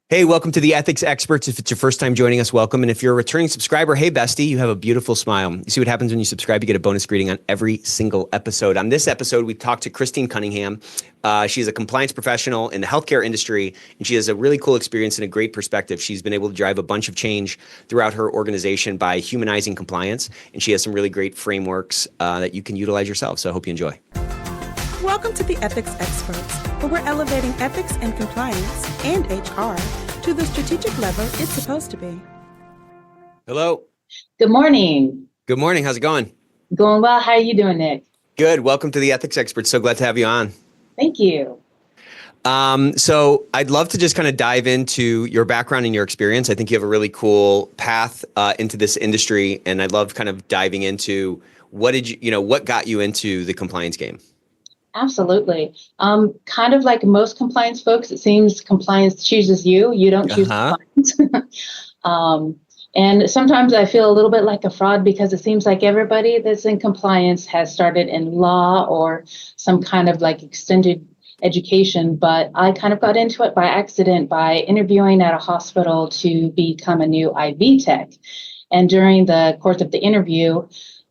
Hey, welcome to the Ethics Experts. If it's your first time joining us, welcome. And if you're a returning subscriber, hey, bestie, you have a beautiful smile. You see what happens when you subscribe? You get a bonus greeting on every single episode. On this episode, we talked to Christine Cunningham. She's a compliance professional in the healthcare industry, and she has a really cool experience and a great perspective. She's been able to drive a bunch of change throughout her organization by humanizing compliance, and she has some really great frameworks that you can utilize yourself. So I hope you enjoy. Welcome to the Ethics Experts, where we're elevating ethics and compliance and HR to the strategic level it's supposed to be. Hello. Good morning. Good morning. How's it going? Going well. How are you doing, Nick? Good. Welcome to the Ethics Experts. So glad to have you on. Thank you. So I'd love to just kind of dive into your background and your experience. I think you have a really cool path into this industry, and I love kind of diving into what got you into the compliance game? Absolutely. Kind of like most compliance folks, it seems compliance chooses you. You don't choose compliance. And sometimes I feel a little bit like a fraud because it seems like everybody that's in compliance has started in law or some kind of like extended education. But I kind of got into it by accident by interviewing at a hospital to become a new IV tech. And during the course of the interview,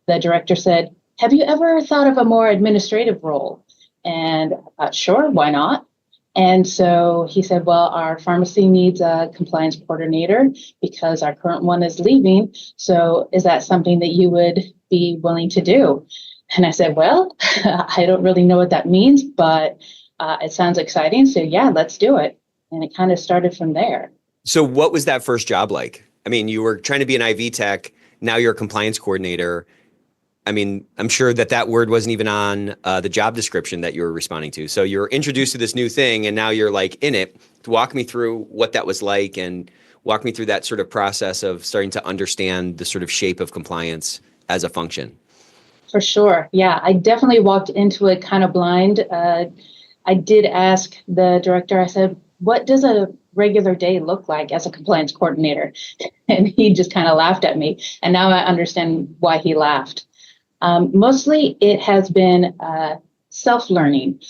the director said, "Have you ever thought of a more administrative role?" And I thought, sure, why not? And so he said, well, our pharmacy needs a compliance coordinator because our current one is leaving. So is that something that you would be willing to do? And I said, well, I don't really know what that means, but it sounds exciting. So yeah, let's do it. And it kind of started from there. So what was that first job like? I mean, you were trying to be an IV tech. Now you're a compliance coordinator. I mean, I'm sure that word wasn't even on the job description that you were responding to. So you're introduced to this new thing and now you're like in it. Walk me through what that was like and walk me through that sort of process of starting to understand the sort of shape of compliance as a function. For sure. Yeah, I definitely walked into it kind of blind. I did ask the director, I said, what does a regular day look like as a compliance coordinator? And he just kind of laughed at me. And now I understand why he laughed. Mostly it has been self-learning.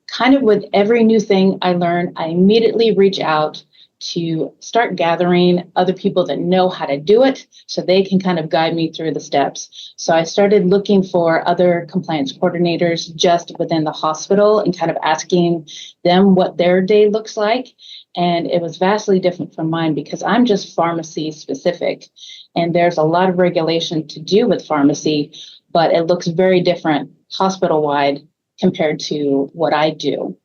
Kind of with every new thing I learn, I immediately reach out to start gathering other people that know how to do it so they can kind of guide me through the steps. So I started looking for other compliance coordinators just within the hospital and kind of asking them what their day looks like. And it was vastly different from mine because I'm just pharmacy specific. And there's a lot of regulation to do with pharmacy, but it looks very different hospital-wide compared to what I do.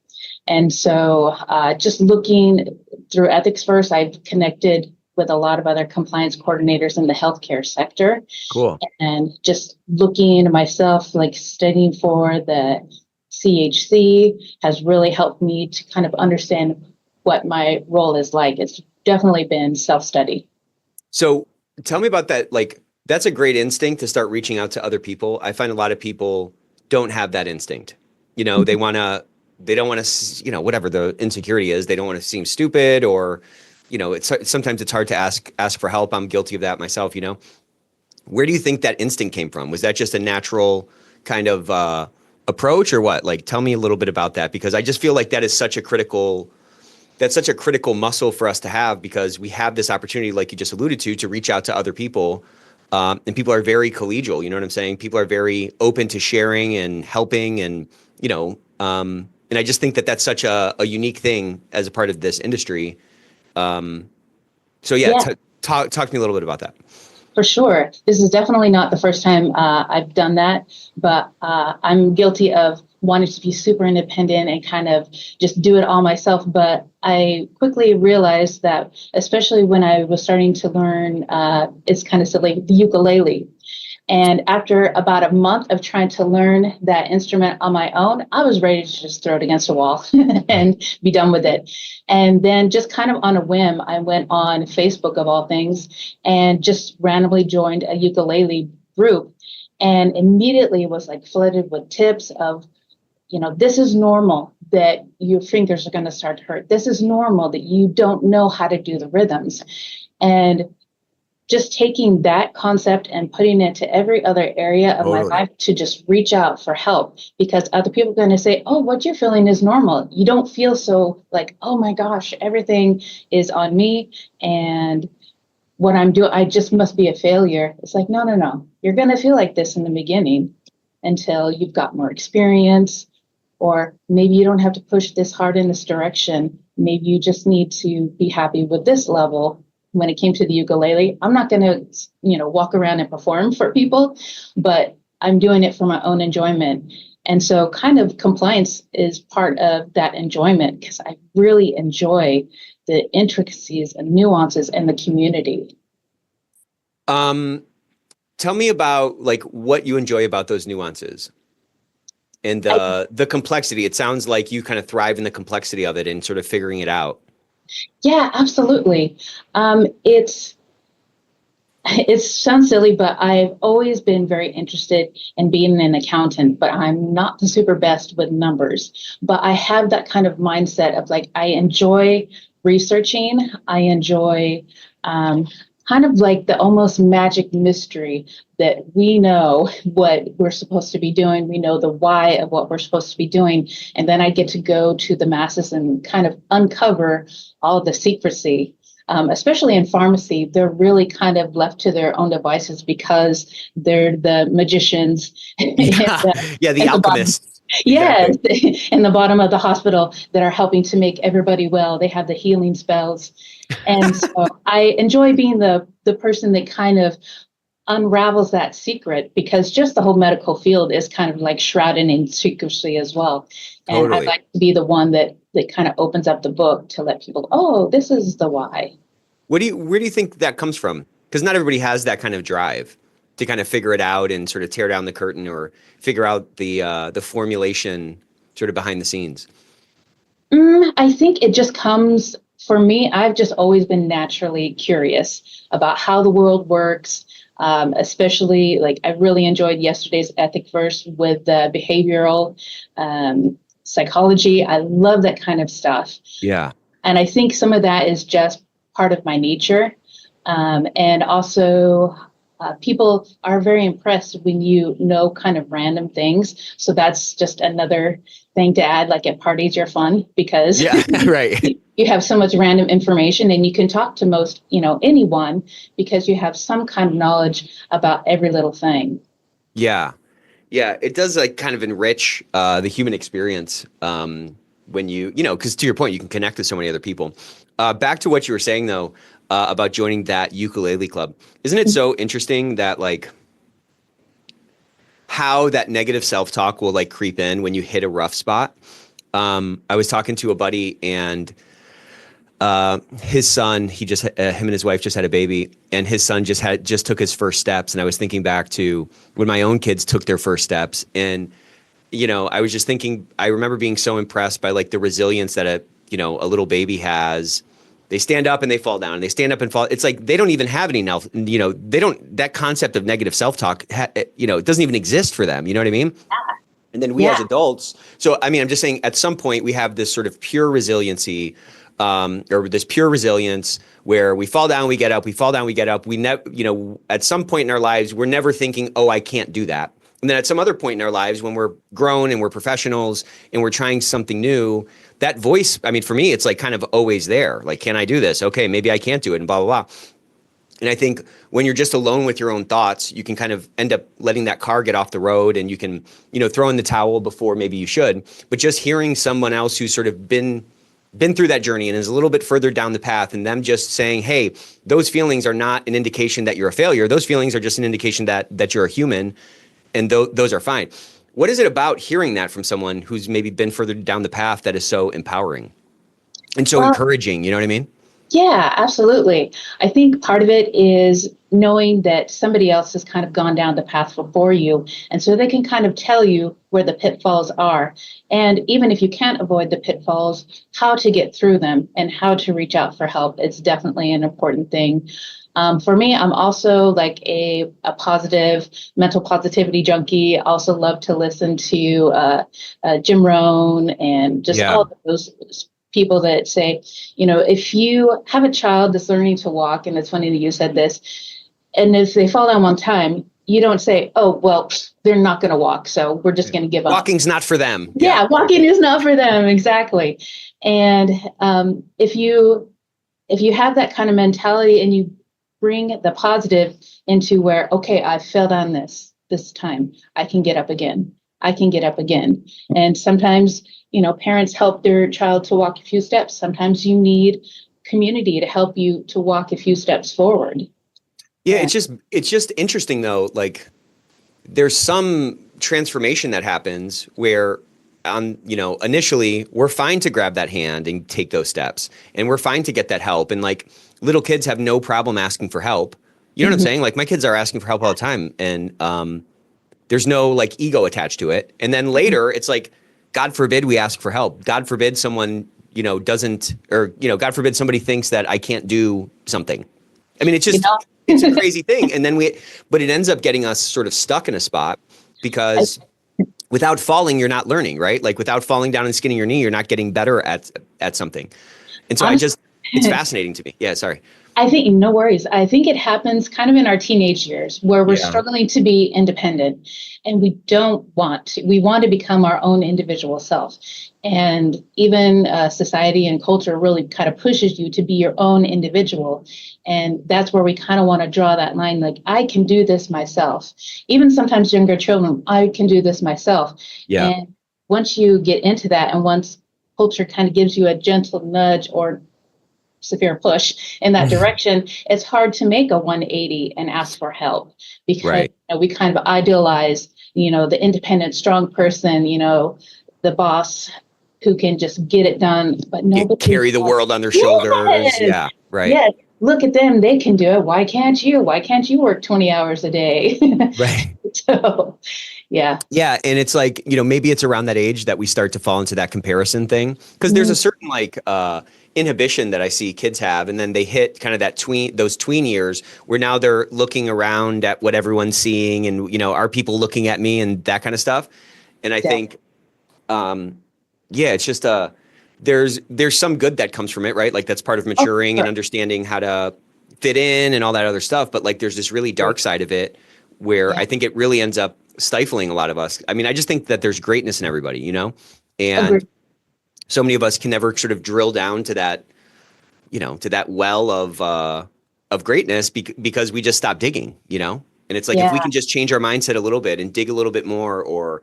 And so just looking through Ethicsverse, I've connected with a lot of other compliance coordinators in the healthcare sector. Cool. And just looking myself, like studying for the CHC has really helped me to kind of understand what my role is like. It's definitely been self-study. So tell me about that. Like, that's a great instinct to start reaching out to other people. I find a lot of people don't have that instinct. You know, they don't want to, you know, whatever the insecurity is, they don't want to seem stupid or, you know, sometimes it's hard to ask for help. I'm guilty of that myself, you know. Where do you think that instinct came from? Was that just a natural kind of approach or what? Like, tell me a little bit about that, because I just feel like that's such a critical muscle for us to have, because we have this opportunity, like you just alluded to reach out to other people. And people are very collegial, you know what I'm saying? People are very open to sharing and helping and, you know, and I just think that that's such a unique thing as a part of this industry. So talk to me a little bit about that. For sure. This is definitely not the first time I've done that, but I'm guilty of wanting to be super independent and kind of just do it all myself. But I quickly realized that, especially when I was starting to learn, it's kind of silly, the ukulele. And after about a month of trying to learn that instrument on my own, I was ready to just throw it against a wall and be done with it. And then just kind of on a whim, I went on Facebook of all things and just randomly joined a ukulele group and immediately was like flooded with tips of, you know, this is normal that your fingers are going to start to hurt. This is normal that you don't know how to do the rhythms. And just taking that concept and putting it to every other area of my life to just reach out for help, because other people are going to say, oh, what you're feeling is normal. You don't feel so like, oh my gosh, everything is on me and what I'm doing, I just must be a failure. It's like, no. You're going to feel like this in the beginning until you've got more experience, or maybe you don't have to push this hard in this direction. Maybe you just need to be happy with this level. When it came to the ukulele, I'm not going to, walk around and perform for people, but I'm doing it for my own enjoyment. And so kind of compliance is part of that enjoyment, because I really enjoy the intricacies and nuances in the community. Tell me about like what you enjoy about those nuances and the complexity. It sounds like you kind of thrive in the complexity of it and sort of figuring it out. Yeah, absolutely. It sounds silly, but I've always been very interested in being an accountant, but I'm not the super best with numbers. But I have that kind of mindset of like, I enjoy researching. I enjoy kind of like the almost magic mystery that we know what we're supposed to be doing. We know the why of what we're supposed to be doing. And then I get to go to the masses and kind of uncover all the secrecy. Especially in pharmacy, they're really kind of left to their own devices because they're the magicians. The alchemists. Yes, in the bottom of the hospital that are helping to make everybody well. They have the healing spells. And so I enjoy being the person that kind of unravels that secret, because just the whole medical field is kind of like shrouded in secrecy as well. And totally. I'd like to be the one that kind of opens up the book to let people, oh, this is the why. Where do you think that comes from? Because not everybody has that kind of drive to kind of figure it out and sort of tear down the curtain or figure out the formulation sort of behind the scenes. I think it just comes, for me, I've just always been naturally curious about how the world works. Especially like I really enjoyed yesterday's Ethicsverse with the behavioral psychology. I love that kind of stuff. Yeah. And I think some of that is just part of my nature. And also people are very impressed when you know kind of random things. So that's just another thing to add, like at parties, you're fun because right. You have so much random information and you can talk to most, anyone because you have some kind of knowledge about every little thing. Yeah. Yeah. It does like kind of enrich the human experience when because to your point, you can connect with so many other people. Back to what you were saying though, about joining that ukulele club. Isn't it so interesting that like how that negative self-talk will like creep in when you hit a rough spot? I was talking to a buddy and his son, him and his wife just had a baby, and his son just took his first steps. And I was thinking back to when my own kids took their first steps. And, I was just thinking, I remember being so impressed by like the resilience that a little baby has. They stand up and they fall down, and they stand up and fall. It's like, they don't even have any now, that concept of negative self-talk, it doesn't even exist for them. You know what I mean? Yeah. And then we as adults. So, I mean, I'm just saying at some point we have this sort of pure resiliency, or this pure resilience where we fall down, we get up, we fall down, we get up. We never, at some point in our lives, we're never thinking, oh, I can't do that. And then at some other point in our lives, when we're grown and we're professionals and we're trying something new, that voice, I mean, for me, it's like kind of always there. Like, can I do this? Okay, maybe I can't do it, and blah, blah, blah. And I think when you're just alone with your own thoughts, you can kind of end up letting that car get off the road, and you can, throw in the towel before maybe you should. But just hearing someone else who's sort of been through that journey and is a little bit further down the path, and them just saying, hey, those feelings are not an indication that you're a failure. Those feelings are just an indication that you're a human, and those are fine. What is it about hearing that from someone who's maybe been further down the path that is so empowering and so encouraging? You know what I mean? Yeah, absolutely. I think part of it is knowing that somebody else has kind of gone down the path before you. And so they can kind of tell you where the pitfalls are. And even if you can't avoid the pitfalls, how to get through them and how to reach out for help. It's definitely an important thing. For me, I'm also like a positive mental positivity junkie. I also love to listen to Jim Rohn and just all of those people that say, if you have a child that's learning to walk, and it's funny that you said this, And if they fall down one time, you don't say, oh, well, they're not going to walk, so we're just going to give up. Walking's not for them. Yeah, walking is not for them. Exactly. And if you have that kind of mentality and you bring the positive into where, okay, I fell down this time, I can get up again. I can get up again. And sometimes, parents help their child to walk a few steps. Sometimes you need community to help you to walk a few steps forward. Yeah, it's just interesting though. Like, there's some transformation that happens where, initially we're fine to grab that hand and take those steps, and we're fine to get that help. And like, little kids have no problem asking for help. You know what I'm saying? Like, my kids are asking for help all the time, and there's no like ego attached to it. And then later, it's like, God forbid we ask for help. God forbid someone doesn't, or God forbid somebody thinks that I can't do something. I mean, it's just. It's a crazy thing. And then but it ends up getting us sort of stuck in a spot because without falling, you're not learning, right? Like, without falling down and skinning your knee, you're not getting better at something. And so it's fascinating to me. Yeah, sorry. I think, no worries. I think it happens kind of in our teenage years where we're struggling to be independent, and we want to become our own individual self. And even society and culture really kind of pushes you to be your own individual. And that's where we kind of want to draw that line, like, I can do this myself. Even sometimes younger children, I can do this myself. Yeah. And once you get into that, and once culture kind of gives you a gentle nudge or severe push in that direction, it's hard to make a 180 and ask for help, because we kind of idealize, the independent, strong person, the boss who can just get it done, but nobody carry the world on their shoulders. Yeah, right. Yes. Look at them. They can do it. Why can't you? Why can't you work 20 hours a day? Right. So, yeah. Yeah. And it's like, maybe it's around that age that we start to fall into that comparison thing, because there's a certain like inhibition that I see kids have. And then they hit kind of those tween years where now they're looking around at what everyone's seeing, and, are people looking at me, and that kind of stuff. And I think, it's just there's some good that comes from it, right? Like, that's part of maturing and understanding how to fit in and all that other stuff. But like, there's this really dark side of it where I think it really ends up stifling a lot of us. I mean, I just think that there's greatness in everybody, and Agreed. So many of us can never sort of drill down to that, to that well of greatness because we just stop digging, And it's like, if we can just change our mindset a little bit and dig a little bit more, or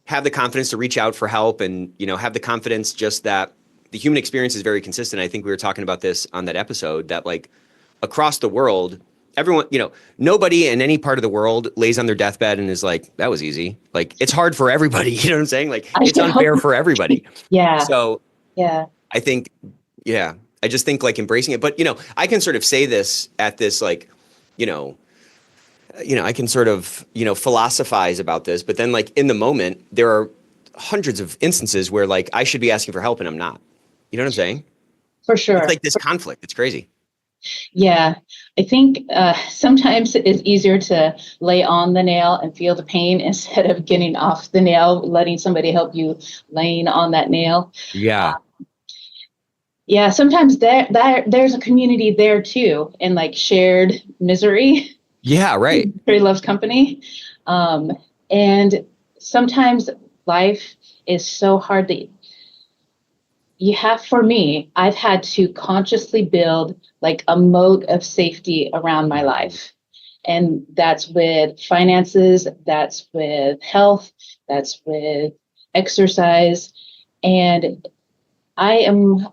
have the confidence to reach out for help, and, have the confidence just that the human experience is very consistent. I think we were talking about this on that episode, that like, across the world, everyone, nobody in any part of the world lays on their deathbed and is like, that was easy. Like, it's hard for everybody. You know what I'm saying? Like, it's unfair for everybody. Yeah. So I think, I just think like embracing it, but, I can sort of say this at this, like, I can sort of, philosophize about this, but then like, in the moment, there are hundreds of instances where like, I should be asking for help and I'm not. You know what I'm saying? For sure. It's like this conflict. It's crazy. Yeah, I think sometimes it's easier to lay on the nail and feel the pain instead of getting off the nail, letting somebody help you laying on that nail. Yeah. Yeah, sometimes there's a community there too, and like shared misery. Yeah, right. Misery loves company. And sometimes life is so hard that for me, I've had to consciously build like a moat of safety around my life. And that's with finances, that's with health, that's with exercise. And I am,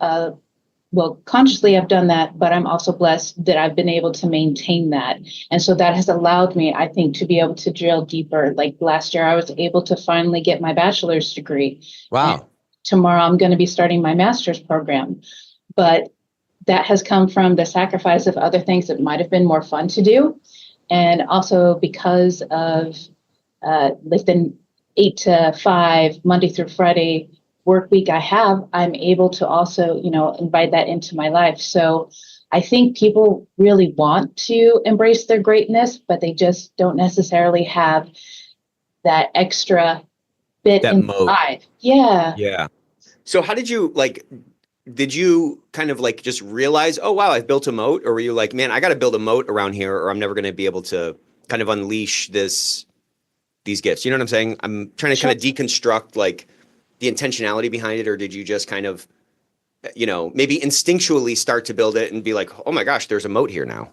consciously I've done that, but I'm also blessed that I've been able to maintain that. And so that has allowed me, I think, to be able to drill deeper. Like last year, I was able to finally get my bachelor's degree. Wow. And tomorrow, I'm going to be starting my master's program. But that has come from the sacrifice of other things that might have been more fun to do. And also because of like the 8 to 5, Monday through Friday work week I'm able to also, invite that into my life. So I think people really want to embrace their greatness, but they just don't necessarily have that extra bit that inside. Yeah. Yeah. So how did you did you kind of like just realize, oh, wow, I've built a moat? Or were you like, man, I got to build a moat around here or I'm never going to be able to kind of unleash these gifts? You know what I'm saying? I'm trying to Sure. kind of deconstruct like the intentionality behind it. Or did you just kind of, maybe instinctually start to build it and be like, oh my gosh, there's a moat here now?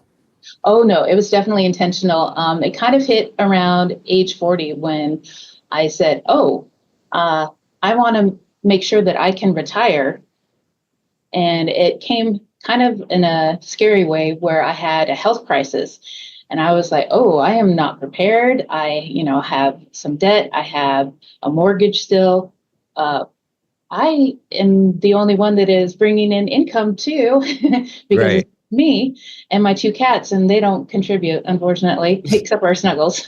Oh no, it was definitely intentional. It kind of hit around age 40 when I said, "Oh, I want to make sure that I can retire." And it came kind of in a scary way where I had a health crisis, and I was like, "Oh, I am not prepared. Have some debt. I have a mortgage still. Uh, I am the only one that is bringing in income too, because Right. it's me and my two cats, and they don't contribute, unfortunately, except for our snuggles."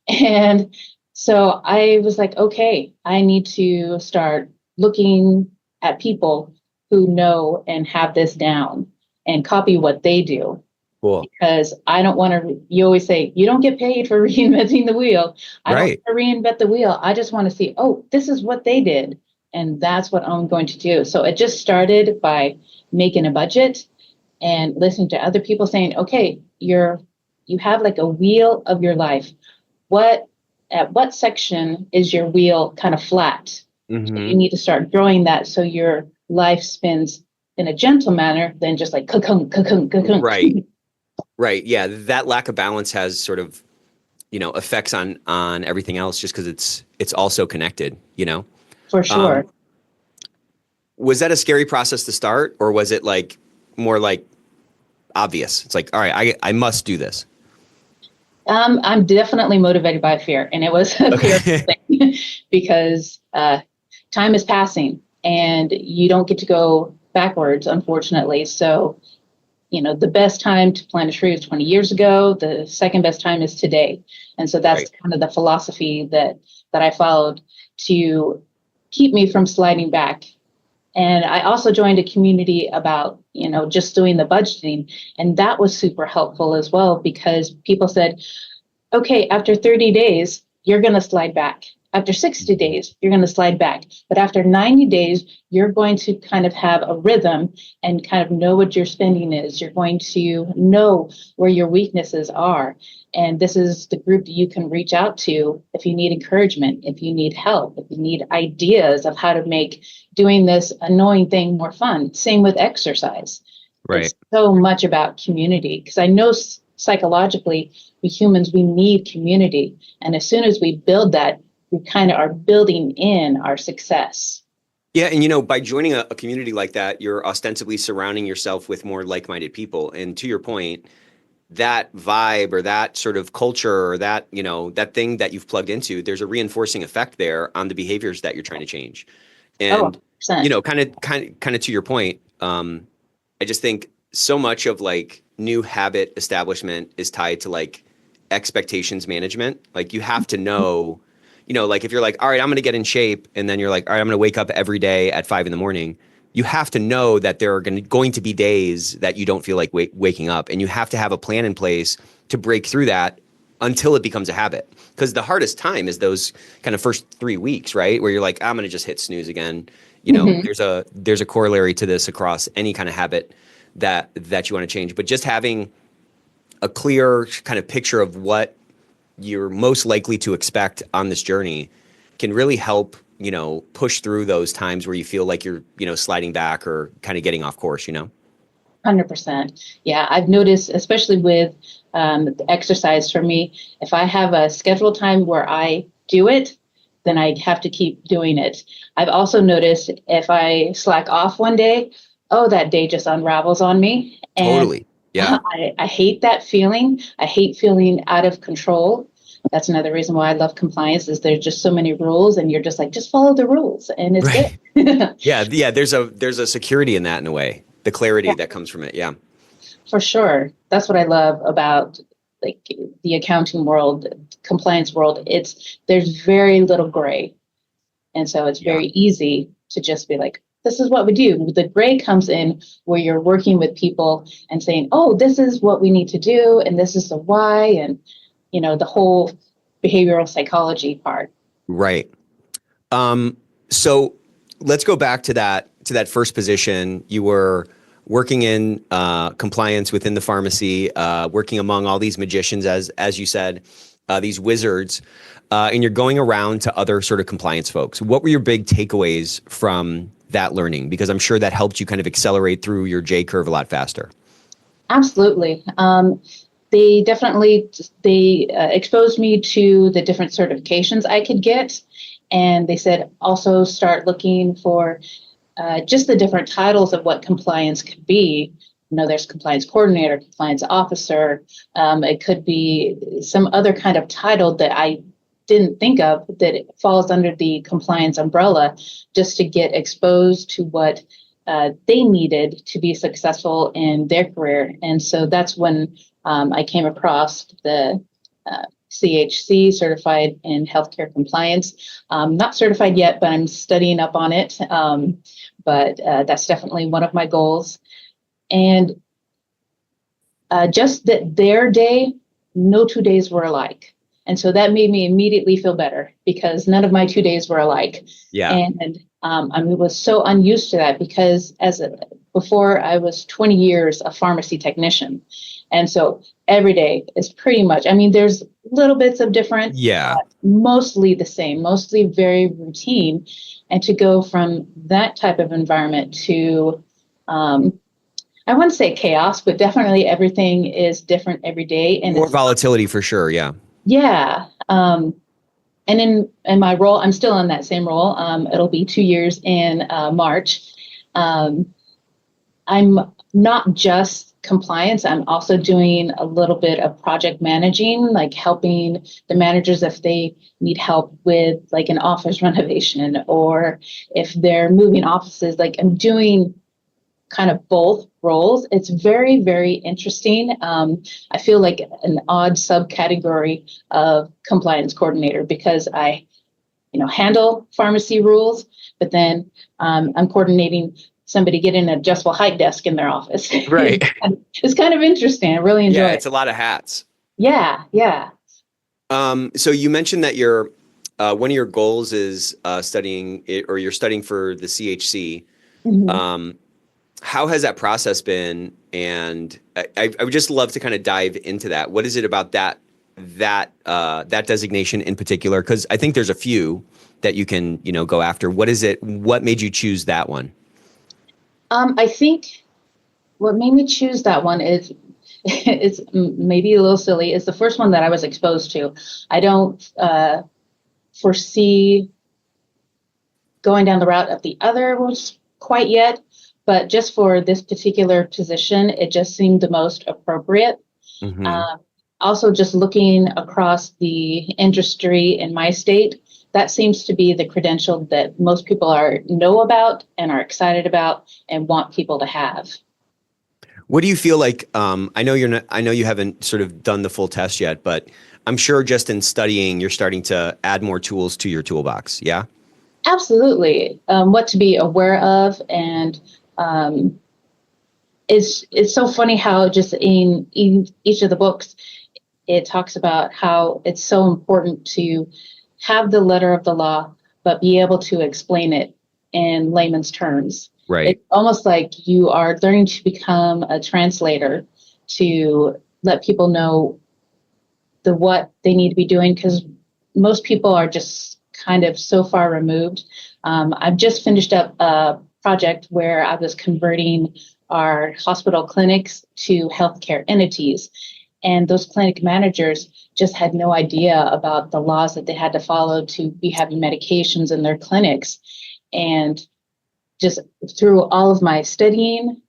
And so I was like, okay, I need to start looking at people who know and have this down and copy what they do. Cool. Because I don't want to, you always say, you don't get paid for reinventing the wheel. I don't Right. want to reinvent the wheel. I just want to see, oh, this is what they did. And that's what I'm going to do. So it just started by making a budget and listening to other people saying, okay, you have like a wheel of your life. At what section is your wheel kind of flat? So you Hmm. need to start growing that so your life spins in a gentle manner than just like ka-kunk, ka-kunk, ka-kunk. Right. Right. Yeah. That lack of balance has sort of, effects on everything else just because it's also connected. For Um, sure. was that a scary process to start, or was it like more like obvious? It's like, all right, I must do this. I'm definitely motivated by fear, and it was a fear Okay. thing because time is passing, and you don't get to go backwards, unfortunately. So, the best time to plant a tree was 20 years ago. The second best time is today, and so that's Right. kind of the philosophy that I followed to keep me from sliding back. And I also joined a community about, just doing the budgeting. And that was super helpful as well because people said, okay, after 30 days, you're going to slide back. After 60 Mhm. days, you're going to slide back. But after 90 days, you're going to kind of have a rhythm and kind of know what your spending is. You're going to know where your weaknesses are. And this is the group that you can reach out to if you need encouragement, if you need help, if you need ideas of how to make doing this annoying thing more fun. Same with exercise. Right. It's so much about community because I know psychologically, we humans, we need community. And as soon as we build that, we kind of are building in our success. Yeah, and by joining a community like that, you're ostensibly surrounding yourself with more like-minded people. And to your point, that vibe or that sort of culture or that thing that you've plugged into, there's a reinforcing effect there on the behaviors that you're trying to change. Oh, And 100%. kind of to your point, I just think so much of like new habit establishment is tied to like expectations management. Like you have to know, like if you're like, all right, I'm going to get in shape, and then you're like, all right, I'm going to wake up every day at 5 a.m. You have to know that there are going to be days that you don't feel like waking up, and you have to have a plan in place to break through that until it becomes a habit. Because the hardest time is those kind of first 3 weeks, right? Where you're like, I'm going to just hit snooze again. Mhm. There's a corollary to this across any kind of habit that you want to change. But just having a clear kind of picture of what you're most likely to expect on this journey can really help, push through those times where you feel like you're, sliding back or kind of getting off course. 100%. Yeah, I've noticed, especially with the exercise for me, if I have a scheduled time where I do it, then I have to keep doing it. I've also noticed if I slack off one day, oh, that day just unravels on me. And Totally. Yeah. I hate that feeling. I hate feeling out of control. That's another reason why I love compliance is there's just so many rules and you're just like, just follow the rules and it's good. Right. Yeah. Yeah. There's a security in that in a way, the clarity that comes from it. Yeah. For sure. That's what I love about like the accounting world, compliance world. There's very little gray. And so it's Yeah. very easy to just be like, this is what we do. The gray comes in where you're working with people and saying, oh, this is what we need to do, and this is the why, and the whole behavioral psychology part. Right. So let's go back to that to that first position, you were working in compliance within the pharmacy, working among all these magicians, as you said, these wizards, and you're going around to other sort of compliance folks. What were your big takeaways from that learning? Because I'm sure that helped you kind of accelerate through your J curve a lot faster. Absolutely. They definitely exposed me to the different certifications I could get. And they said also start looking for just the different titles of what compliance could be. You know, there's compliance coordinator, compliance officer. It could be some other kind of title that I didn't think of that it falls under the compliance umbrella, just to get exposed to what they needed to be successful in their career. And so that's when I came across the CHC, certified in healthcare compliance. Not certified yet, but I'm studying up on it. But that's definitely one of my goals. And just that their day, no 2 days were alike. And so that made me immediately feel better because none of my 2 days were alike. Yeah. And I was so unused to that because before I was 20 years a pharmacy technician. And so every day is pretty much, I mean, there's little bits of different, mostly the same, mostly very routine. And to go from that type of environment to, I wouldn't say chaos, but definitely everything is different every day. And more volatility for sure. Yeah. Yeah. And in my role, I'm still in that same role. It'll be 2 years in March. I'm not just compliance. I'm also doing a little bit of project managing, like helping the managers if they need help with like an office renovation or if they're moving offices. Like I'm doing kind of both roles. It's very, very interesting. I feel like an odd subcategory of compliance coordinator because I, handle pharmacy rules, but then I'm coordinating somebody getting an adjustable height desk in their office. Right. It's kind of interesting. I really enjoy it. Yeah, it's a lot of hats. Yeah, yeah. So you mentioned that your one of your goals is studying it, or you're studying for the CHC. Mm-hmm. How has that process been? And I would just love to kind of dive into that. What is it about that designation in particular? Because I think there's a few that you can go after. What is it? What made you choose that one? I think what made me choose that one is it's maybe a little silly. It's the first one that I was exposed to. I don't foresee going down the route of the other ones quite yet. But just for this particular position, it just seemed the most appropriate. Mm-hmm. Also, just looking across the industry in my state, that seems to be the credential that most people know about and are excited about and want people to have. What do you feel like? I know you haven't sort of done the full test yet, but I'm sure just in studying, you're starting to add more tools to your toolbox. Yeah. Absolutely. What to be aware of and. It's so funny how just in each of the books, it talks about how it's so important to have the letter of the law, but be able to explain it in layman's terms. Right. It's almost like you are learning to become a translator to let people know what they need to be doing, because most people are just kind of so far removed. I've just finished up a project where I was converting our hospital clinics to healthcare entities. And those clinic managers just had no idea about the laws that they had to follow to be having medications in their clinics. And just through all of my studying,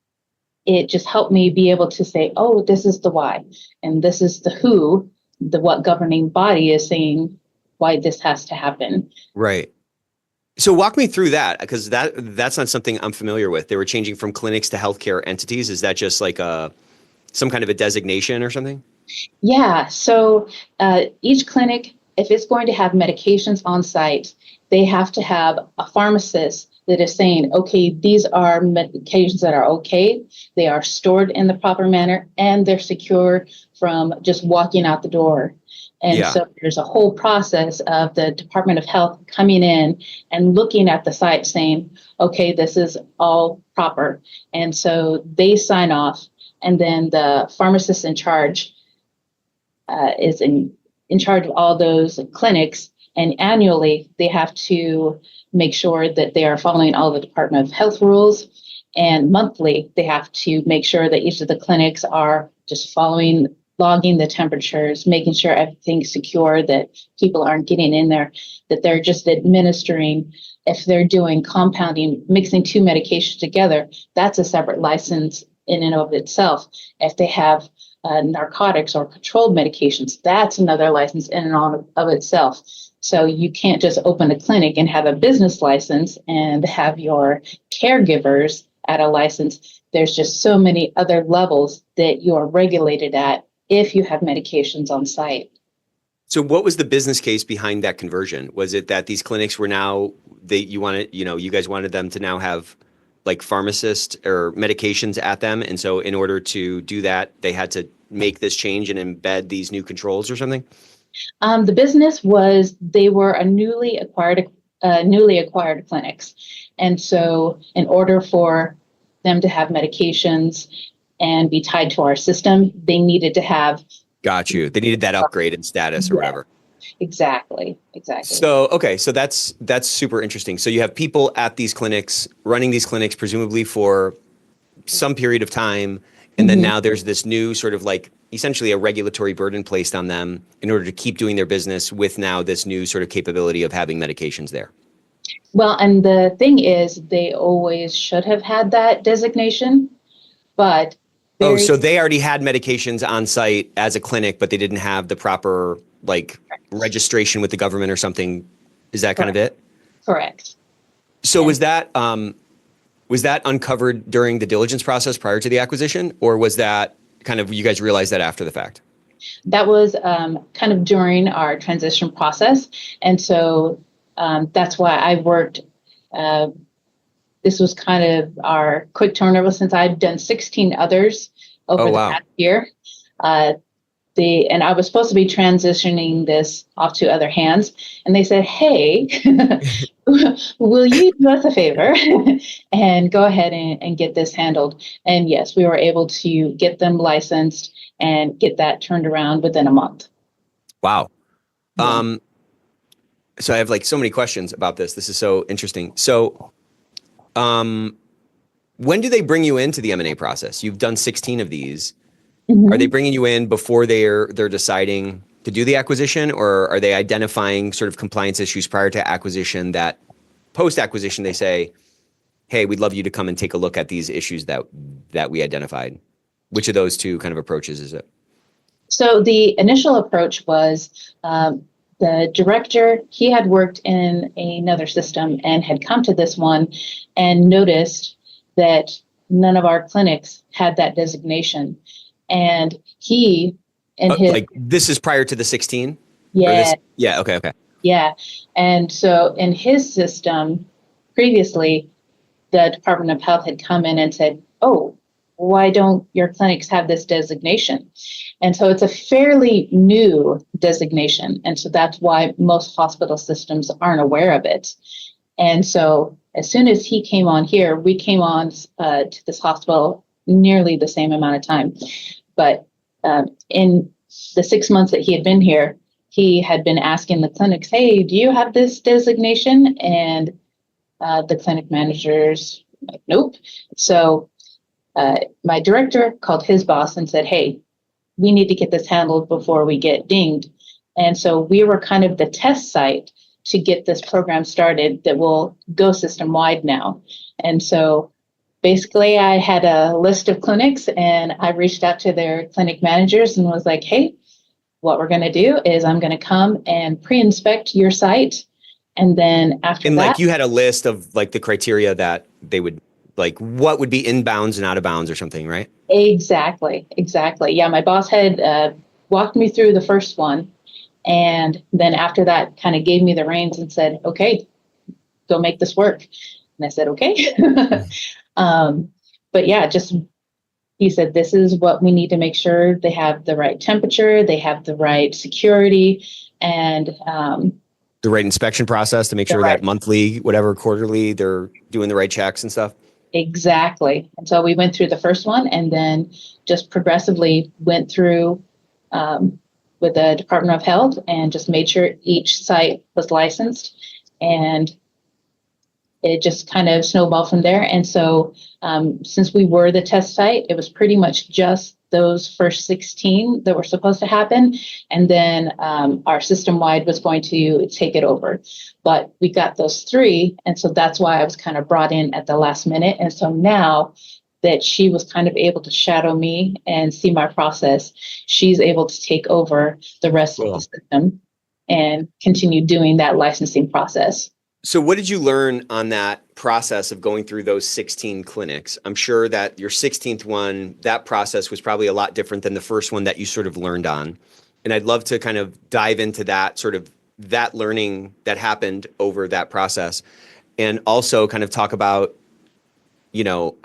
it just helped me be able to say, oh, this is the why. And this is the who, what governing body is saying why this has to happen. Right. So walk me through that, because that's not something I'm familiar with. They were changing from clinics to healthcare entities. Is that just like some kind of a designation or something? Yeah. So each clinic, if it's going to have medications on site, they have to have a pharmacist that is saying, okay, these are medications that are okay, they are stored in the proper manner, and they're secure from just walking out the door. And Yeah. so there's a whole process of the Department of Health coming in and looking at the site saying, okay, this is all proper. And so they sign off, and then the pharmacist in charge is in charge of all those clinics. And annually, they have to make sure that they are following all the Department of Health rules. And monthly, they have to make sure that each of the clinics are just logging the temperatures, making sure everything's secure, that people aren't getting in there, that they're just administering. If they're doing compounding, mixing two medications together, that's a separate license in and of itself. If they have narcotics or controlled medications, that's another license in and of itself. So you can't just open a clinic and have a business license and have your caregivers at a license. There's just so many other levels that you are regulated at if you have medications on site. So what was the business case behind that conversion? Was it that these clinics were now you guys wanted them to now have like pharmacists or medications at them, and so in order to do that, they had to make this change and embed these new controls or something? The business was they were a newly acquired clinics, and so in order for them to have medications and be tied to our system, they needed to have. Got you. They needed that upgrade in status or whatever. Exactly. So, okay. So that's super interesting. So you have people at these clinics running these clinics, presumably for some period of time. And then now there's this new sort of like essentially a regulatory burden placed on them in order to keep doing their business with now this new sort of capability of having medications there. Well, and the thing is, they always should have had that designation, but. So they already had medications on site as a clinic, but they didn't have the proper like registration with the government or something. Is that kind of it? Correct. So was that uncovered during the diligence process prior to the acquisition, or was that kind of you guys realized that after the fact? That was kind of during our transition process, and so that's why I worked. This was kind of our quick turnover since I've done 16 others over the past year. And I was supposed to be transitioning this off to other hands. And they said, hey, will you do us a favor and go ahead and get this handled? And yes, we were able to get them licensed and get that turned around within a month. Wow. Yeah. So I have like so many questions about this. This is so interesting. So when do they bring you into the M&A process? You've done 16 of these. Are they bringing you in before they're deciding to do the acquisition, or are they identifying sort of compliance issues prior to acquisition that post-acquisition they say, hey, we'd love you to come and take a look at these issues that we identified? Which of those two kind of approaches is it? So the initial approach was the director, he had worked in another system and had come to this one and noticed that none of our clinics had that designation. And he and his like this is prior to the 16? Yeah. Okay. Yeah. And so in his system previously, the Department of Health had come in and said, oh, why don't your clinics have this designation? And so it's a fairly new designation. And so that's why most hospital systems aren't aware of it. And so as soon as he came on here, we came on to this hospital nearly the same amount of time. But in the 6 months that he had been here, he had been asking the clinics, hey, do you have this designation? And the clinic managers, like, nope. So my director called his boss and said, hey, we need to get this handled before we get dinged. And so we were kind of the test site to get this program started that will go system wide now. And so basically I had a list of clinics and I reached out to their clinic managers and was like, hey, what we're going to do is I'm going to come and pre-inspect your site. And then after that, like you had a list of like the criteria that they would like, what would be inbounds and out of bounds or something, right? Exactly. Yeah, my boss had walked me through the first one. And then after that kind of gave me the reins and said, okay, go make this work. And I said, okay. But yeah, just he said, this is what we need to make sure they have the right temperature, they have the right security, and The right inspection process to make sure that monthly, whatever, quarterly, they're doing the right checks and stuff. Exactly. And so we went through the first one and then just progressively went through with the Department of Health and just made sure each site was licensed. And it just kind of snowballed from there. And so since we were the test site, it was pretty much just those first 16 that were supposed to happen. And then our system-wide was going to take it over. But we got those 3. And so that's why I was kind of brought in at the last minute. And so now that she was kind of able to shadow me and see my process, she's able to take over the rest of the system and continue doing that licensing process. So what did you learn on that process of going through those 16 clinics? I'm sure that your 16th one, that process was probably a lot different than the first one that you sort of learned on. And I'd love to kind of dive into that sort of that learning that happened over that process. And also kind of talk about, you know,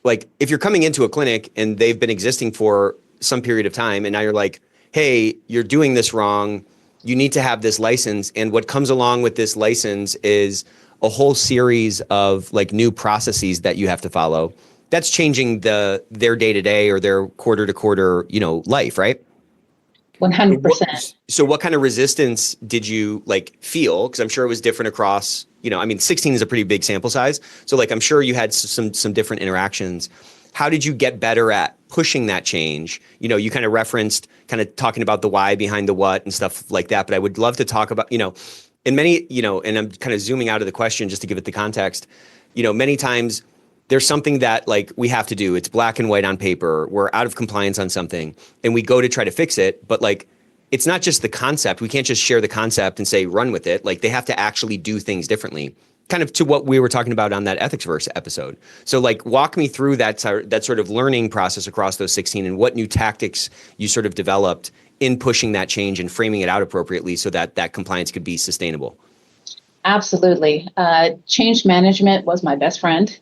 like if you're coming into a clinic and they've been existing for some period of time and now you're like, hey, you're doing this wrong. You need to have this license. And what comes along with this license is a whole series of like new processes that you have to follow. That's changing their day-to-day or their quarter-to-quarter, life, right? 100%. So what kind of resistance did you like feel? Because I'm sure it was different across, 16 is a pretty big sample size. So like, I'm sure you had some different interactions. How did you get better at pushing that change? You kind of referenced kind of talking about the why behind the what and stuff like that. But I would love to talk about, in many, and I'm kind of zooming out of the question just to give it the context, many times there's something that like we have to do. It's black and white on paper. We're out of compliance on something and we go to try to fix it. But like, it's not just the concept. We can't just share the concept and say, run with it. Like they have to actually do things differently. Kind of to what we were talking about on that Ethicsverse episode. So like walk me through that sort of learning process across those 16 and what new tactics you sort of developed in pushing that change and framing it out appropriately so that that compliance could be sustainable. Absolutely. Change management was my best friend.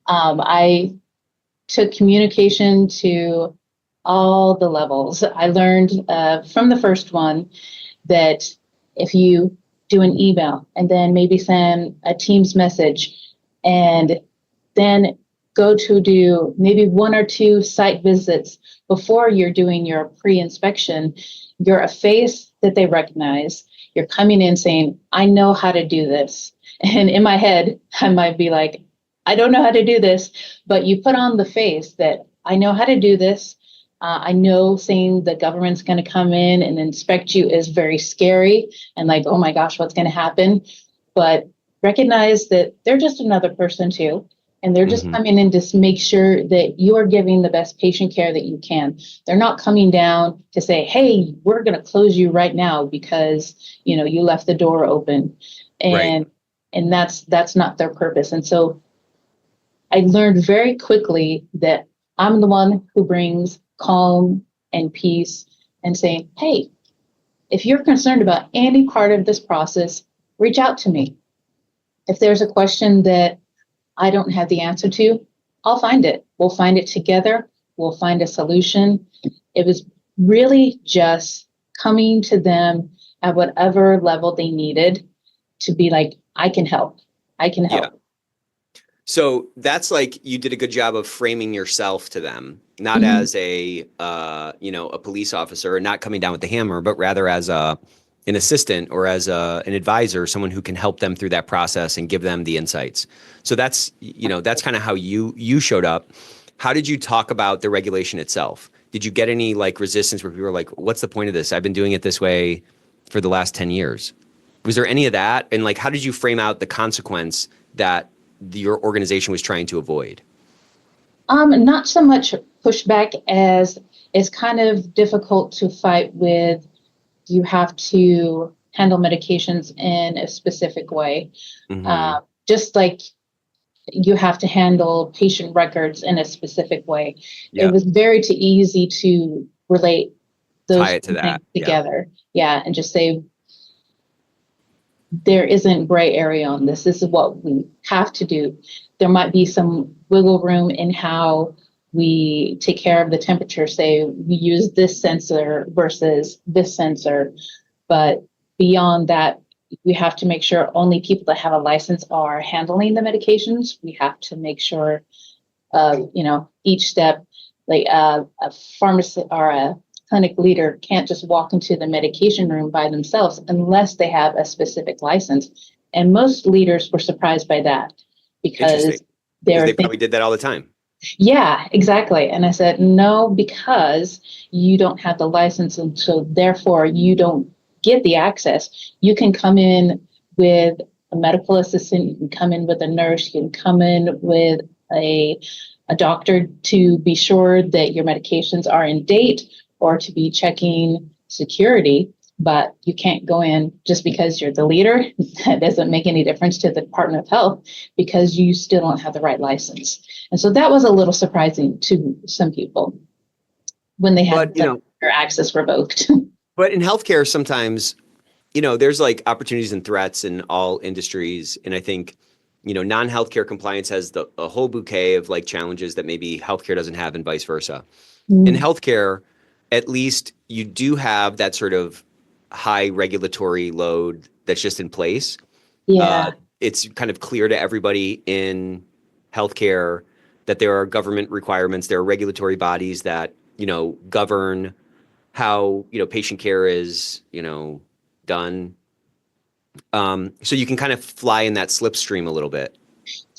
I took communication to all the levels. I learned from the first one that if you do an email and then maybe send a Teams message and then go to do maybe 1 or 2 site visits before you're doing your pre-inspection, you're a face that they recognize. You're coming in saying, I know how to do this. And in my head, I might be like, I don't know how to do this, but you put on the face that I know how to do this. I know saying the government's going to come in and inspect you is very scary and like, oh my gosh, what's going to happen? But recognize that they're just another person too. And they're just coming in to make sure that you are giving the best patient care that you can. They're not coming down to say, hey, we're going to close you right now because, you left the door open. And that's not their purpose. And so I learned very quickly that I'm the one who brings calm and peace and saying, hey, if you're concerned about any part of this process, reach out to me. If there's a question that I don't have the answer to, I'll find it. We'll find it together. We'll find a solution. It was really just coming to them at whatever level they needed to be like, I can help. I can help. Yeah. So that's like you did a good job of framing yourself to them, not as a police officer, and not coming down with the hammer, but rather as an assistant or as an advisor, someone who can help them through that process and give them the insights. So that's kind of how you showed up. How did you talk about the regulation itself? Did you get any like resistance where people were like, what's the point of this? I've been doing it this way for the last 10 years. Was there any of that? And like, how did you frame out the consequence that your organization was trying to avoid? Not so much pushback as it's kind of difficult to fight with. You have to handle medications in a specific way. Just like you have to handle patient records in a specific way. It was very too easy to relate those things together. Yeah. And just say, there isn't gray area on this. This is what we have to do. There might be some wiggle room in how we take care of the temperature. Say we use this sensor versus this sensor, but beyond that, we have to make sure only people that have a license are handling the medications. We have to make sure, each step, like a pharmacist or a clinic leader can't just walk into the medication room by themselves unless they have a specific license. And most leaders were surprised by that because they probably did that all the time. Yeah, exactly. And I said, no, because you don't have the license. And so therefore you don't get the access. You can come in with a medical assistant, you can come in with a nurse, you can come in with a doctor to be sure that your medications are in date or to be checking security, but you can't go in just because you're the leader. That doesn't make any difference to the Department of Health because you still don't have the right license. And so that was a little surprising to some people when they had their access revoked. But in healthcare, sometimes, there's like opportunities and threats in all industries. And I think, non-healthcare compliance has a whole bouquet of like challenges that maybe healthcare doesn't have and vice versa. In healthcare, at least you do have that sort of high regulatory load that's just in place. Yeah. It's kind of clear to everybody in healthcare that there are government requirements, there are regulatory bodies that, govern how, patient care is, done. So you can kind of fly in that slipstream a little bit.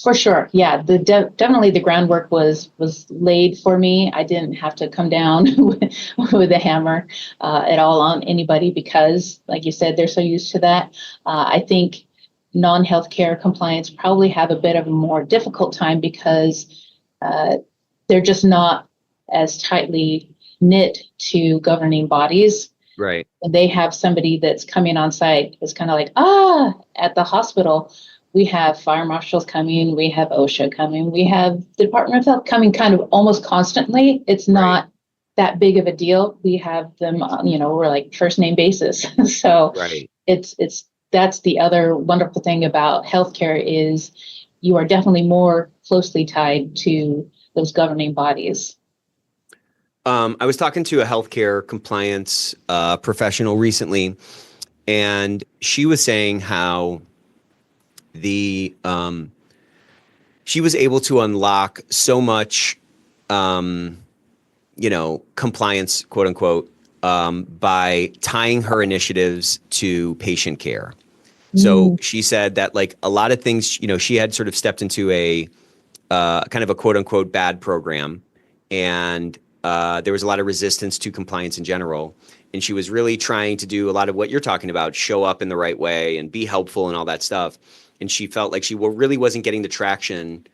For sure. Yeah, definitely the groundwork was laid for me. I didn't have to come down with a hammer at all on anybody because, like you said, they're so used to that. I think non-healthcare compliance probably have a bit of a more difficult time because they're just not as tightly knit to governing bodies. Right. And they have somebody that's coming on site. It's kind of like, at the hospital, we have fire marshals coming, we have OSHA coming, we have the Department of Health coming kind of almost constantly. It's not that big of a deal. We have them, we're like first name basis. So that's the other wonderful thing about healthcare is you are definitely more closely tied to those governing bodies. I was talking to a healthcare compliance professional recently, and she was saying how she was able to unlock so much, compliance, quote unquote, by tying her initiatives to patient care. So she said that like a lot of things, she had sort of stepped into a kind of a quote unquote bad program, and there was a lot of resistance to compliance in general. And she was really trying to do a lot of what you're talking about, show up in the right way and be helpful and all that stuff. And she felt like she really wasn't getting the traction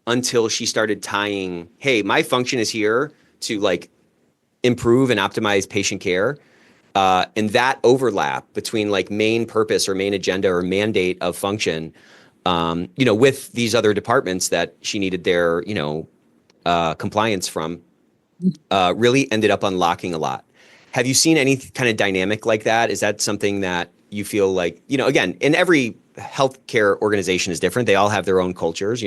until she started tying, hey, my function is here to like improve and optimize patient care. And that overlap between like main purpose or main agenda or mandate of function, with these other departments that she needed their, compliance from, really ended up unlocking a lot. Have you seen any kind of dynamic like that? Is that something that you feel like, again, in every healthcare organization is different. They all have their own cultures,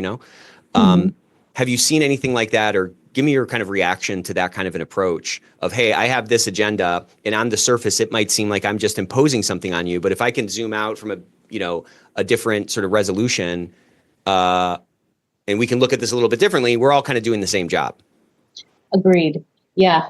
Have you seen anything like that, or give me your kind of reaction to that kind of an approach of, hey, I have this agenda and on the surface, it might seem like I'm just imposing something on you. But if I can zoom out from a different sort of resolution, and we can look at this a little bit differently, we're all kind of doing the same job. Agreed. Yeah.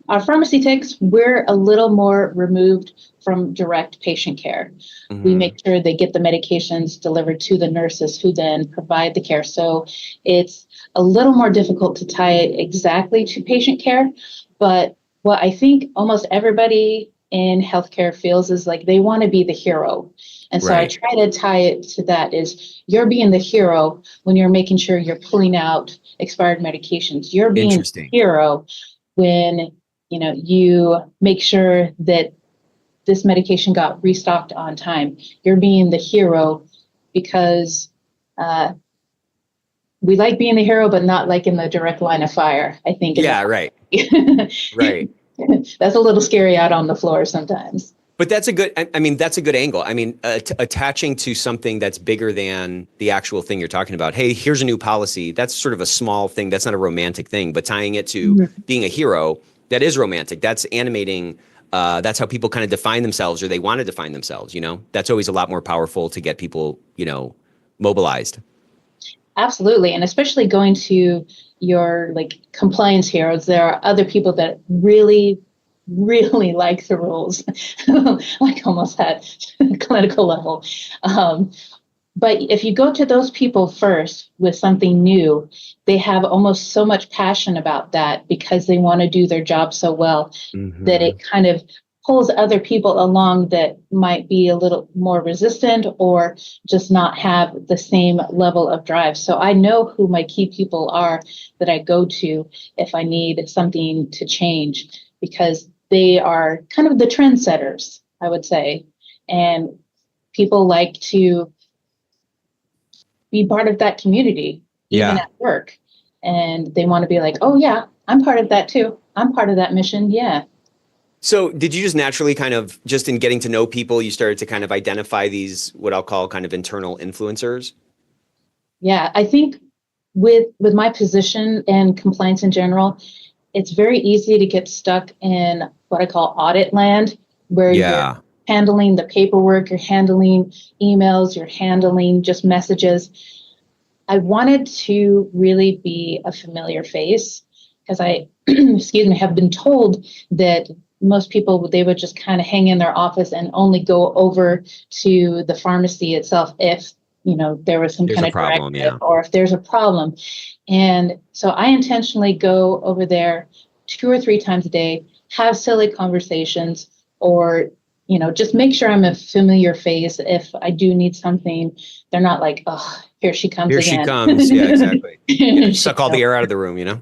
Our pharmacy techs, we're a little more removed from direct patient care. We make sure they get the medications delivered to the nurses who then provide the care. So it's a little more difficult to tie it exactly to patient care. But what I think almost everybody in healthcare feels is like they want to be the hero. And so I try to tie it to that is you're being the hero when you're making sure you're pulling out expired medications. You're being the hero when you make sure that this medication got restocked on time. You're being the hero because we like being the hero, but not like in the direct line of fire, I think. Yeah, right. Right. That's a little scary out on the floor sometimes. But that's a good, I mean, that's a good angle. I mean, attaching to something that's bigger than the actual thing you're talking about. Hey, here's a new policy. That's sort of a small thing. That's not a romantic thing, but tying it to being a hero, that is romantic. That's animating. That's how people kind of define themselves, or they want to define themselves, you know? That's always a lot more powerful to get people, you know, mobilized. Absolutely. And especially going to your like compliance heroes, there are other people that really, really like the rules, like almost at clinical level. But if you go to those people first with something new, they have almost so much passion about that because they want to do their job so well that it kind of pulls other people along that might be a little more resistant or just not have the same level of drive. So I know who my key people are that I go to if I need something to change, because they are kind of the trendsetters, I would say. And people like to be part of that community, even at work. And they want to be like, oh yeah, I'm part of that too. I'm part of that mission. Yeah. So did you just naturally kind of, just in getting to know people, you started to kind of identify these, what I'll call kind of internal influencers? Yeah, I think with my position and compliance in general, it's very easy to get stuck in what I call audit land, where you're handling the paperwork, you're handling emails, you're handling just messages. I wanted to really be a familiar face because I, excuse me, have been told that most people, they would just kind of hang in their office and only go over to the pharmacy itself if, you know, there was some kind of problem, or if there's a problem. And so I intentionally go over there 2 or 3 times a day, have silly conversations, or, you know, just make sure I'm a familiar face. If I do need something, they're not like, oh, here she comes again. Here she comes. Yeah, exactly. Suck all the air out of the room, you know?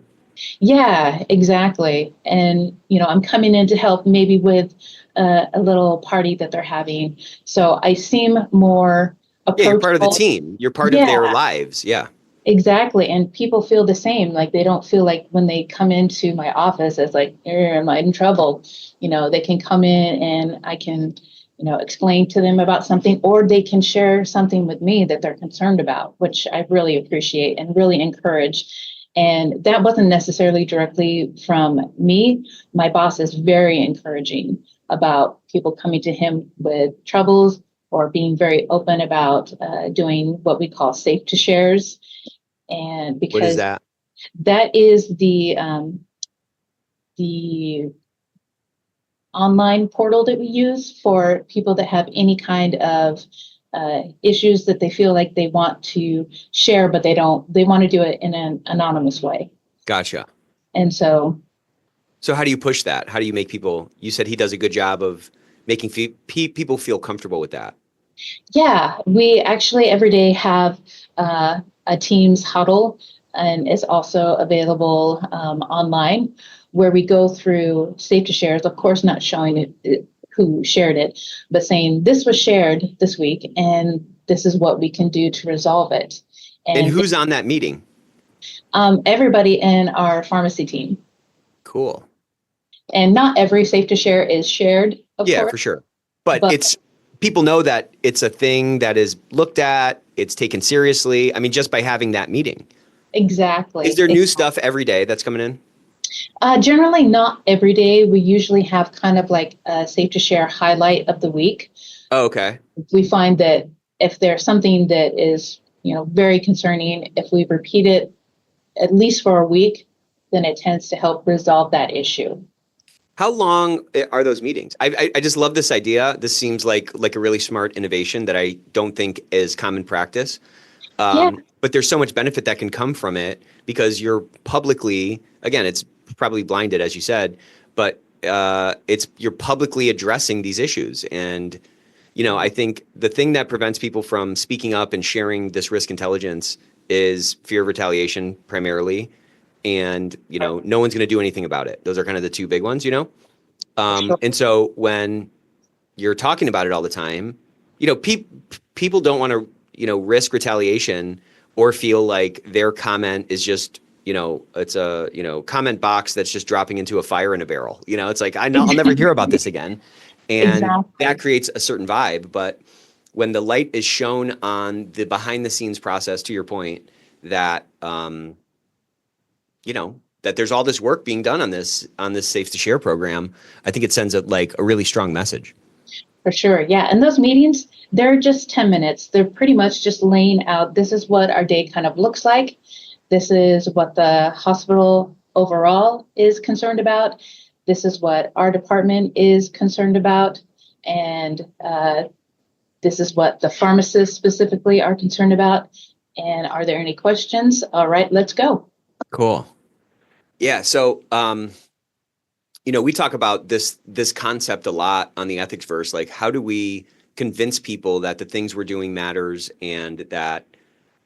Yeah, exactly. And, you know, I'm coming in to help maybe with a little party that they're having. So I seem more approachable. Yeah, you're part of the team. You're part of their lives. Yeah. Exactly. And people feel the same. Like they don't feel like when they come into my office as like, am I in trouble? You know, they can come in and I can, you know, explain to them about something, or they can share something with me that they're concerned about, which I really appreciate and really encourage. And that wasn't necessarily directly from me. My boss is very encouraging about people coming to him with troubles or being very open about doing what we call safe to shares. And because what is that? That is the online portal that we use for people that have any kind of issues that they feel like they want to share, but they want to do it in an anonymous way. Gotcha. And so how do you push that? How do you make people, you said he does a good job of making people feel comfortable with that. Yeah, we actually every day have a Teams huddle, and it's also available online, where we go through safe to shares, of course, not showing it who shared it, but saying this was shared this week and this is what we can do to resolve it. And who's on that meeting? Everybody in our pharmacy team. Cool. And not every safe to share is shared, of course. For sure. But it's, people know that it's a thing that is looked at, it's taken seriously. I mean, just by having that meeting. Exactly. Is there new stuff every day that's coming in? Generally not every day. We usually have kind of like a safe to share highlight of the week. Oh, okay. We find that if there's something that is, you know, very concerning, if we repeat it at least for a week, then it tends to help resolve that issue. How long are those meetings? I just love this idea. This seems like a really smart innovation that I don't think is common practice. But there's so much benefit that can come from it because you're publicly, again, it's probably blinded, as you said, but you're publicly addressing these issues. And, you know, I think the thing that prevents people from speaking up and sharing this risk intelligence is fear of retaliation primarily. And, you know, no one's going to do anything about it. Those are kind of the two big ones, you know? Sure. And so when you're talking about it all the time, you know, people don't want to, you know, risk retaliation or feel like their comment is just, you know, it's a, you know, comment box that's just dropping into a fire in a barrel. You know, it's like, I'll never hear about this again. And Exactly. that creates a certain vibe. But when the light is shown on the behind the scenes process, to your point, that, that there's all this work being done on this Safe to Share program, I think it sends a really strong message. For sure. Yeah. And those meetings, they're just 10 minutes. They're pretty much just laying out, this is what our day kind of looks like. This is what the hospital overall is concerned about. This is what our department is concerned about. And this is what the pharmacists specifically are concerned about. And are there any questions? All right, let's go. Cool. Yeah. So, we talk about this concept a lot on the Ethicsverse. Like, how do we convince people that the things we're doing matters, and that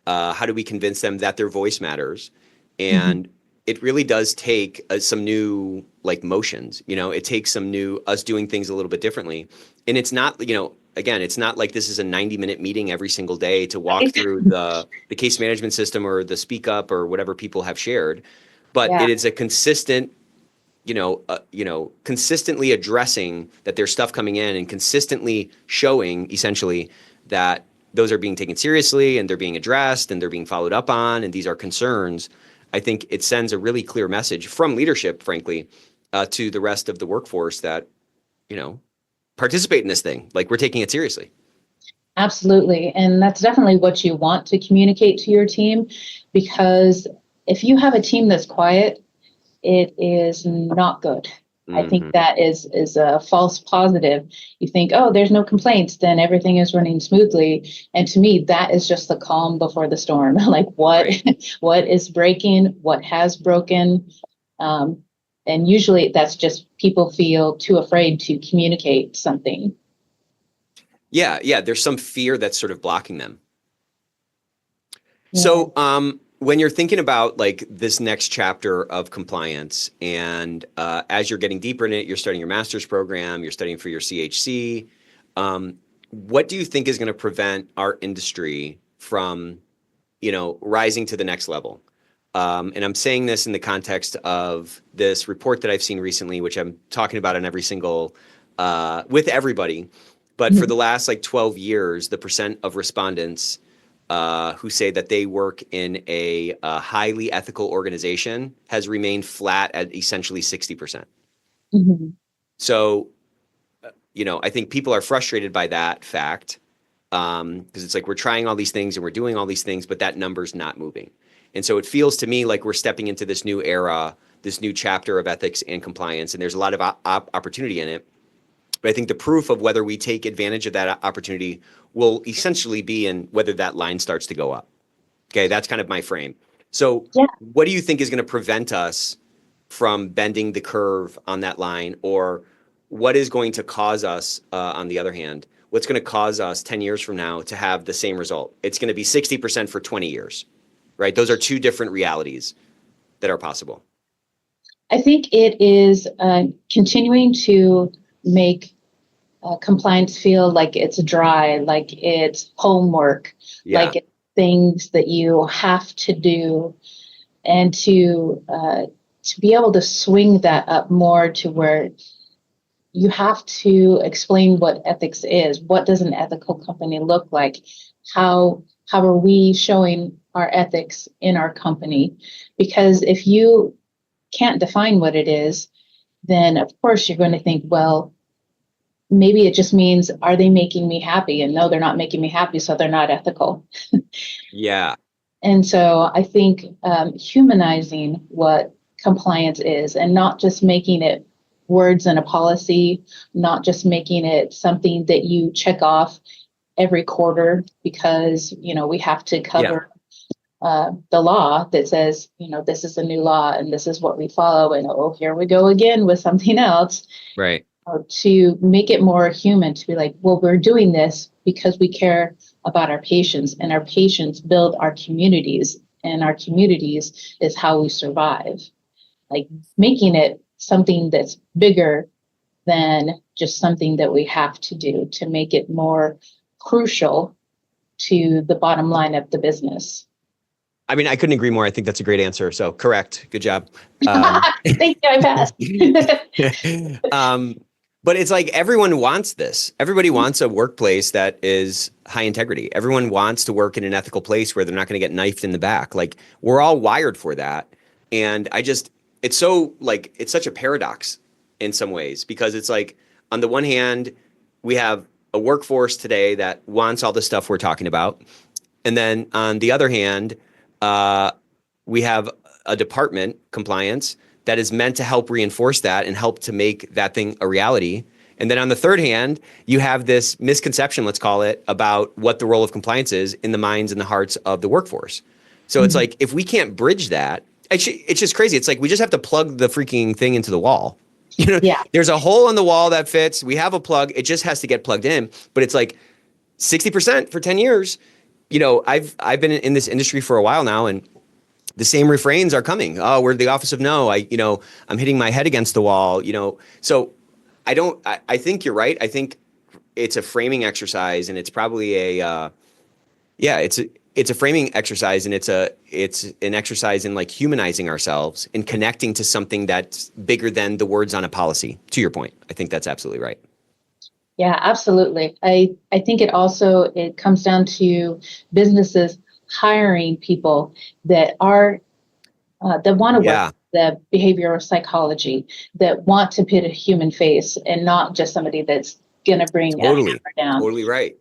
how do we convince them that their voice matters? And it really does take some new motions. It takes some new us doing things a little bit differently. And it's not, again, it's not like this is a 90-minute meeting every single day to walk through the case management system or the speak up or whatever people have shared, but it is a consistent, consistently addressing that there's stuff coming in, and consistently showing essentially that those are being taken seriously, and they're being addressed, and they're being followed up on, and these are concerns. I think it sends a really clear message from leadership, frankly, to the rest of the workforce that, participate in this thing. Like, we're taking it seriously. Absolutely. And that's definitely what you want to communicate to your team, because if you have a team that's quiet, it is not good. I think that is a false positive. You think, oh, there's no complaints, then everything is running smoothly. And to me, that is just the calm before the storm. Like, what is breaking, what has broken. And usually that's just people feel too afraid to communicate something. Yeah. There's some fear that's sort of blocking them. Yeah. So, when you're thinking about this next chapter of compliance, and as you're getting deeper in it, you're starting your master's program, you're studying for your CHC, what do you think is going to prevent our industry from, rising to the next level? And I'm saying this in the context of this report that I've seen recently, which I'm talking about on every single, with everybody. But for the last 12 years, the percent of respondents who say that they work in a highly ethical organization has remained flat at essentially 60%. So, I think people are frustrated by that fact, because it's we're trying all these things and we're doing all these things, but that number's not moving. And so it feels to me like we're stepping into this new era, this new chapter of ethics and compliance, and there's a lot of opportunity in it. But I think the proof of whether we take advantage of that opportunity will essentially be in whether that line starts to go up. Okay, that's kind of my frame. So what do you think is going to prevent us from bending the curve on that line? Or what is going to cause us, on the other hand, what's going to cause us 10 years from now to have the same result? It's going to be 60% for 20 years, right? Those are two different realities that are possible. I think it is continuing to make compliance feel like it's dry, like it's homework, like it's things that you have to do, and to be able to swing that up more to where you have to explain what ethics is. What does an ethical company look like? How are we showing our ethics in our company? Because if you can't define what it is, then of course you're going to think, well, maybe it just means, are they making me happy? And no, they're not making me happy, so they're not ethical. Yeah. And so I think humanizing what compliance is, and not just making it words in a policy, not just making it something that you check off every quarter because, we have to cover the law that says, this is a new law and this is what we follow. And here we go again with something else. Right. To make it more human, to be like, well, we're doing this because we care about our patients, and our patients build our communities, and our communities is how we survive. Like, making it something that's bigger than just something that we have to do, to make it more crucial to the bottom line of the business. I mean, I couldn't agree more. I think that's a great answer. So correct. Good job. Thank you. I passed. But it's like everyone wants this. Everybody wants a workplace that is high integrity. Everyone wants to work in an ethical place where they're not going to get knifed in the back. Like we're all wired for that. And it's so like, it's such a paradox in some ways because it's like, on the one hand, we have a workforce today that wants all the stuff we're talking about. And then on the other hand, we have a department, compliance, that is meant to help reinforce that and help to make that thing a reality. And then on the third hand, you have this misconception, let's call it, about what the role of compliance is in the minds and the hearts of the workforce. So it's like, if we can't bridge that, it's just crazy. It's like, we just have to plug the freaking thing into the wall. You know, there's a hole in the wall that fits. We have a plug. It just has to get plugged in. But it's like 60% for 10 years. You know, I've been in this industry for a while now, and the same refrains are coming. Oh, we're the office of no. I'm hitting my head against the wall, So I think you're right. I think it's a framing exercise, and it's probably it's a framing exercise, and it's an exercise in like humanizing ourselves and connecting to something that's bigger than the words on a policy. To your point, I think that's absolutely right. Yeah, absolutely. I think it comes down to businesses hiring people that are that want to work the behavioral psychology, that want to put a human face and not just somebody that's going to bring a hammer down. Totally right.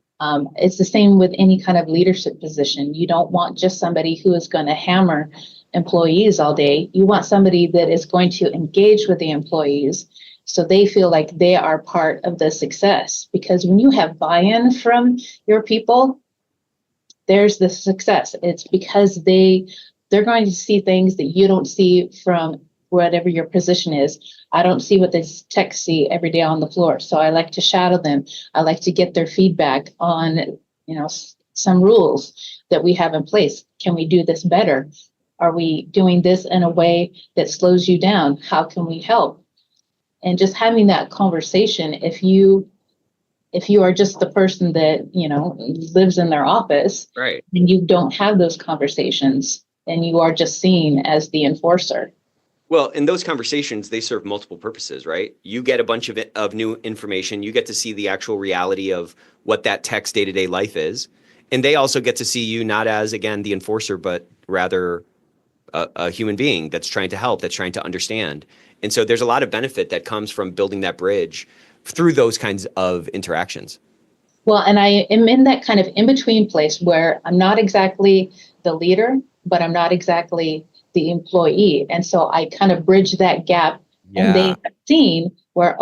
It's the same with any kind of leadership position. You don't want just somebody who is going to hammer employees all day. You want somebody that is going to engage with the employees so they feel like they are part of the success. Because when you have buy-in from your people, there's the success. It's because they're going to see things that you don't see from whatever your position is. I don't see what the techs see every day on the floor. So I like to shadow them. I like to get their feedback on, some rules that we have in place. Can we do this better? Are we doing this in a way that slows you down? How can we help? And just having that conversation, if you are just the person that, lives in their office, right, and you don't have those conversations and you are just seen as the enforcer. Well, in those conversations, they serve multiple purposes, right? You get a bunch of new information. You get to see the actual reality of what that tech's day-to-day life is. And they also get to see you not as, again, the enforcer, but rather a human being that's trying to help, that's trying to understand. And so there's a lot of benefit that comes from building that bridge through those kinds of interactions. Well, and I am in that kind of in-between place where I'm not exactly the leader, but I'm not exactly the employee. And so I kind of bridge that gap. Yeah. And they have seen where,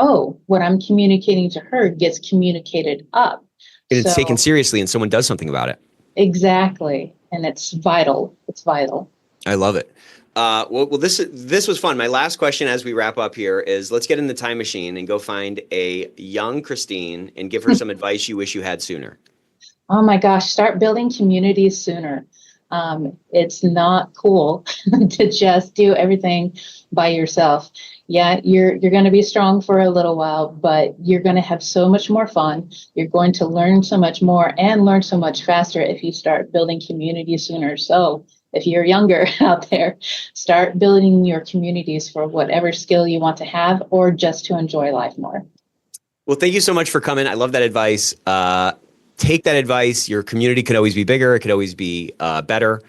what I'm communicating to her gets communicated up. And it's taken seriously and someone does something about it. Exactly. And it's vital. It's vital. I love it. Well, this was fun. My last question as we wrap up here is, let's get in the time machine and go find a young Christine and give her some advice you wish you had sooner. Oh my gosh, start building communities sooner. It's not cool to just do everything by yourself. Yeah, you're going to be strong for a little while, but you're going to have so much more fun. You're going to learn so much more and learn so much faster if you start building communities sooner. So if you're younger out there, start building your communities for whatever skill you want to have or just to enjoy life more. Well, thank you so much for coming. I love that advice. Take that advice. Your community could always be bigger. It could always be better.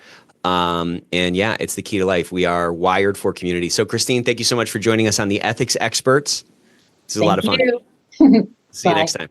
And yeah, it's the key to life. We are wired for community. So Christine, thank you so much for joining us on the Ethics Experts. This is a lot of fun. Thank you. See you next time.